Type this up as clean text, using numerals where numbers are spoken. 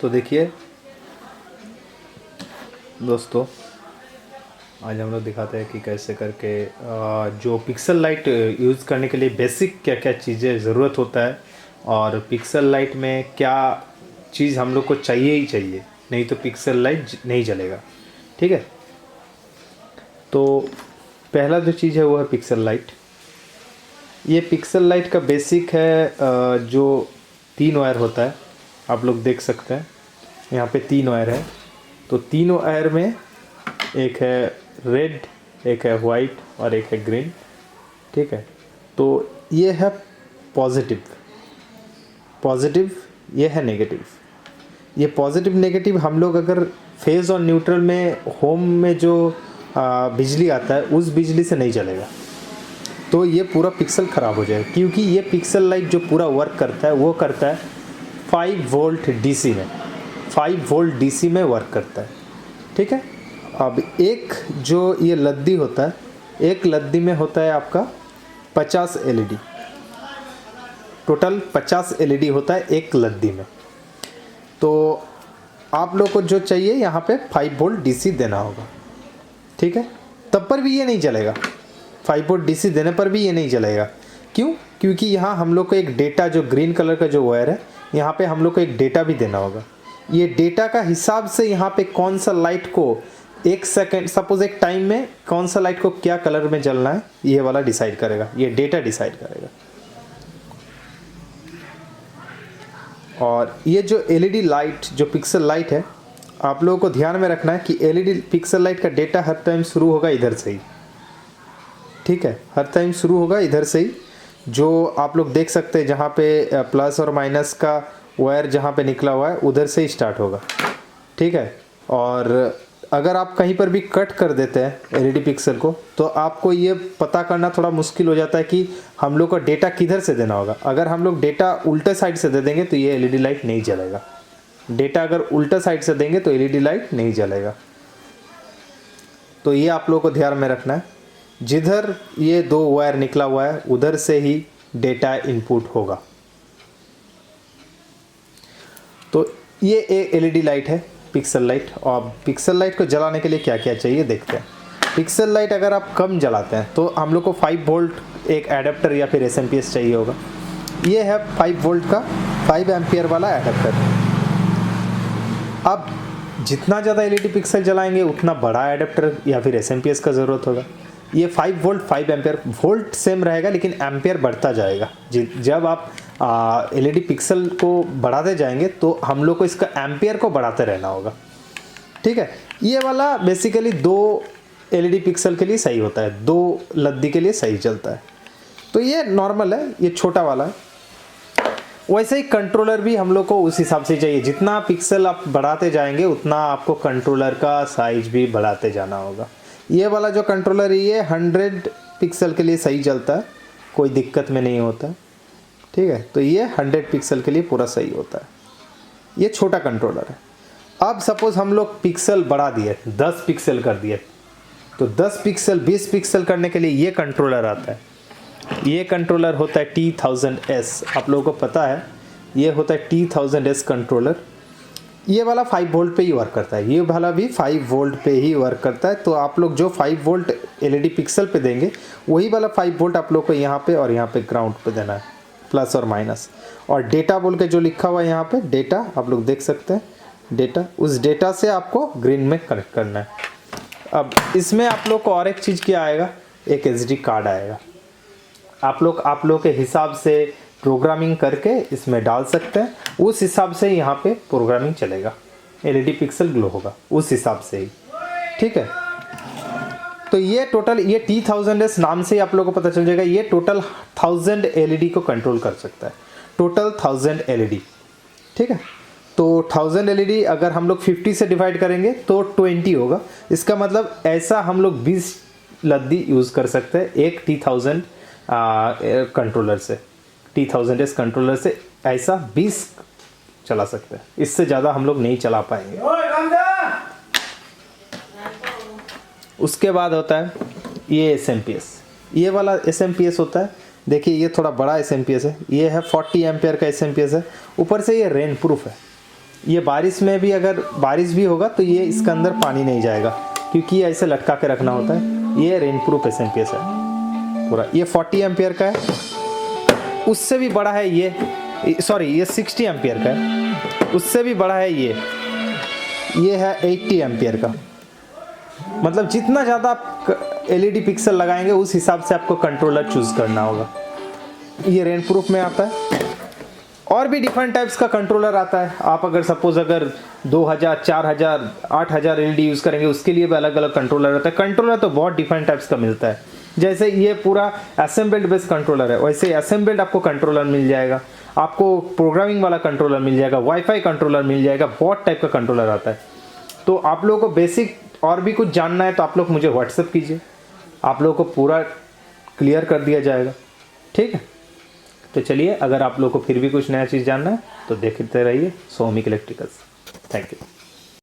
तो देखिए दोस्तों, आज हम लोग दिखाते हैं कि कैसे करके जो पिक्सल लाइट यूज़ करने के लिए बेसिक क्या क्या चीज़ें ज़रूरत होता है और पिक्सल लाइट में क्या चीज़ हम लोग को चाहिए ही चाहिए, नहीं तो पिक्सल लाइट नहीं जलेगा। ठीक है, तो पहला जो चीज़ है वो है पिक्सल लाइट। ये पिक्सल लाइट का बेसिक है, जो 3 वायर होता है, आप लोग देख सकते हैं यहाँ पे 3 वायर है। तो तीनों वायर में एक है रेड, एक है वाइट और एक है ग्रीन। ठीक है, तो ये है पॉजिटिव, ये है नेगेटिव। ये पॉजिटिव नेगेटिव हम लोग अगर फेज और न्यूट्रल में होम में जो बिजली आता है उस बिजली से नहीं चलेगा, तो ये पूरा पिक्सल ख़राब हो जाएगा। क्योंकि ये पिक्सल लाइट जो पूरा वर्क करता है वो करता है 5 वोल्ट डीसी में, 5 वोल्ट डीसी में वर्क करता है। ठीक है, अब एक जो ये लद्दी होता है, एक लद्दी में होता है आपका 50 एलईडी, टोटल 50 एलईडी होता है एक लद्दी में। तो आप लोग को जो चाहिए यहाँ पे 5 वोल्ट डीसी देना होगा। ठीक है, तब पर भी ये नहीं चलेगा, 5 वोल्ट डीसी देने पर भी ये नहीं चलेगा। क्यों? क्योंकि यहाँ हम लोग को एक डेटा, जो ग्रीन कलर का जो वायर है, यहाँ पे हम लोग को एक डेटा भी देना होगा। ये डेटा का हिसाब से यहाँ पे कौन सा लाइट को एक सेकेंड, सपोज एक टाइम में कौन सा लाइट को क्या कलर में जलना है, ये वाला डिसाइड करेगा, ये डेटा डिसाइड करेगा। और ये जो एलईडी लाइट, जो पिक्सल लाइट है, आप लोगों को ध्यान में रखना है कि एलईडी पिक्सल लाइट का डेटा हर टाइम शुरू होगा इधर से ही। ठीक है, हर टाइम शुरू होगा इधर से ही। जो आप लोग देख सकते हैं जहाँ पे प्लस और माइनस का वायर जहाँ पे निकला हुआ है उधर से ही स्टार्ट होगा। ठीक है, और अगर आप कहीं पर भी कट कर देते हैं एलईडी पिक्सल को, तो आपको ये पता करना थोड़ा मुश्किल हो जाता है कि हम लोग को डेटा किधर से देना होगा। अगर हम लोग डेटा उल्टे साइड से दे देंगे तो ये एलईडी लाइट नहीं जलेगा। डेटा अगर उल्टा साइड से देंगे तो एलईडी लाइट नहीं जलेगा। तो ये आप लोगों को ध्यान में रखना है, जिधर ये 2 वायर निकला हुआ है उधर से ही डेटा इनपुट होगा। तो ये एलईडी लाइट है, पिक्सल लाइट। और पिक्सल लाइट को जलाने के लिए क्या क्या चाहिए देखते हैं। पिक्सल लाइट अगर आप कम जलाते हैं तो हम लोग को 5 वोल्ट एक एडाप्टर या फिर एसएमपीएस चाहिए होगा। ये है 5 वोल्ट का 5 एम्पियर वाला एडाप्टर। अब जितना ज़्यादा एलईडी पिक्सल जलाएंगे उतना बड़ा एडाप्टर या फिर एसएमपीएस का ज़रूरत होगा। ये 5 वोल्ट 5 एम्पियर, वोल्ट सेम रहेगा लेकिन एम्पियर बढ़ता जाएगा। जब आप एलईडी पिक्सल को बढ़ाते जाएंगे तो हम लोग को इसका एम्पियर को बढ़ाते रहना होगा। ठीक है, ये वाला बेसिकली 2 एलईडी पिक्सल के लिए सही होता है, 2 लद्दी के लिए सही चलता है। तो ये नॉर्मल है, ये छोटा वाला है। वैसे ही कंट्रोलर भी हम लोग को उस हिसाब से चाहिए, जितना पिक्सल आप बढ़ाते जाएंगे उतना आपको कंट्रोलर का साइज भी बढ़ाते जाना होगा। ये वाला जो कंट्रोलर है ये 100 पिक्सल के लिए सही चलता है, कोई दिक्कत में नहीं होता। ठीक है, तो ये 100 पिक्सल के लिए पूरा सही होता है। ये छोटा कंट्रोलर है। अब सपोज हम लोग पिक्सल बढ़ा दिए, 10 पिक्सल कर दिए, तो 10 पिक्सल 20 पिक्सल करने के लिए ये कंट्रोलर आता है। ये कंट्रोलर होता है T1000S, आप लोगों को पता है ये होता है T1000S कंट्रोलर। ये वाला 5 वोल्ट पे ही वर्क करता है, ये वाला भी 5 वोल्ट पे ही वर्क करता है। तो आप लोग जो 5 वोल्ट एलईडी पिक्सल पे देंगे वही वाला 5 वोल्ट आप लोग को यहाँ पे और यहाँ पे ग्राउंड पे देना है, प्लस और माइनस। और डेटा बोल के जो लिखा हुआ है यहाँ पे, डेटा आप लोग देख सकते हैं, डेटा, उस डेटा से आपको ग्रीन में कनेक्ट करना है। अब इसमें आप लोग को और एक चीज़ क्या आएगा, एक SD कार्ड आएगा। आप लोग के हिसाब से प्रोग्रामिंग करके इसमें डाल सकते हैं, उस हिसाब से यहाँ पे प्रोग्रामिंग चलेगा, एलईडी पिक्सल ग्लो होगा उस हिसाब से ही। ठीक है, तो ये टोटल, ये T1000S नाम से ही आप लोगों को पता चल जाएगा, ये टोटल 1000 एलईडी को कंट्रोल कर सकता है, टोटल 1000 एलईडी। ठीक है, तो 1000 एलईडी अगर हम लोग 50 से डिवाइड करेंगे तो 20 होगा। इसका मतलब ऐसा हम लोग 20 लद्दी यूज़ कर सकते हैं एक T1000 कंट्रोलर से, T1000S कंट्रोलर से ऐसा 20 चला सकते हैं। इससे ज़्यादा हम लोग नहीं चला पाएंगे। उसके बाद होता है ये एसएमपीएस, ये वाला एसएमपीएस होता है। देखिए ये थोड़ा बड़ा एसएमपीएस है, ये है 40 एम्पियर का एसएमपीएस है। ऊपर से ये रेन प्रूफ है, ये बारिश में भी, अगर बारिश भी होगा तो ये इसके अंदर पानी नहीं जाएगा, क्योंकि ये ऐसे लटका के रखना होता है। ये रेन प्रूफ SMPS है पूरा। ये 40 एम्पियर का है, उससे भी बड़ा है ये, सॉरी ये 60 एम्पियर का है, उससे भी बड़ा है ये है 80 एम्पियर का। मतलब जितना ज़्यादा आप LED पिक्सल लगाएंगे उस हिसाब से आपको कंट्रोलर चूज़ करना होगा। ये रेन प्रूफ में आता है। और भी डिफरेंट टाइप्स का कंट्रोलर आता है। आप अगर सपोज अगर 2000, 4000, 8000 LED यूज़ करेंगे उसके लिए भी अलग अलग कंट्रोलर आता है। कंट्रोलर तो बहुत डिफरेंट टाइप्स का मिलता है। जैसे ये पूरा असेंबल्ड बेस्ड कंट्रोलर है, वैसे असेंबल्ड आपको कंट्रोलर मिल जाएगा, आपको प्रोग्रामिंग वाला कंट्रोलर मिल जाएगा, वाईफाई कंट्रोलर मिल जाएगा, बहुत टाइप का कंट्रोलर आता है। तो आप लोगों को बेसिक और भी कुछ जानना है तो आप लोग मुझे व्हाट्सएप कीजिए, आप लोगों को पूरा क्लियर कर दिया जाएगा। ठीक है, तो चलिए, अगर आप लोगों को फिर भी कुछ नया चीज़ जानना है तो देखते रहिए सोहमिक इलेक्ट्रिकल्स। Thank you.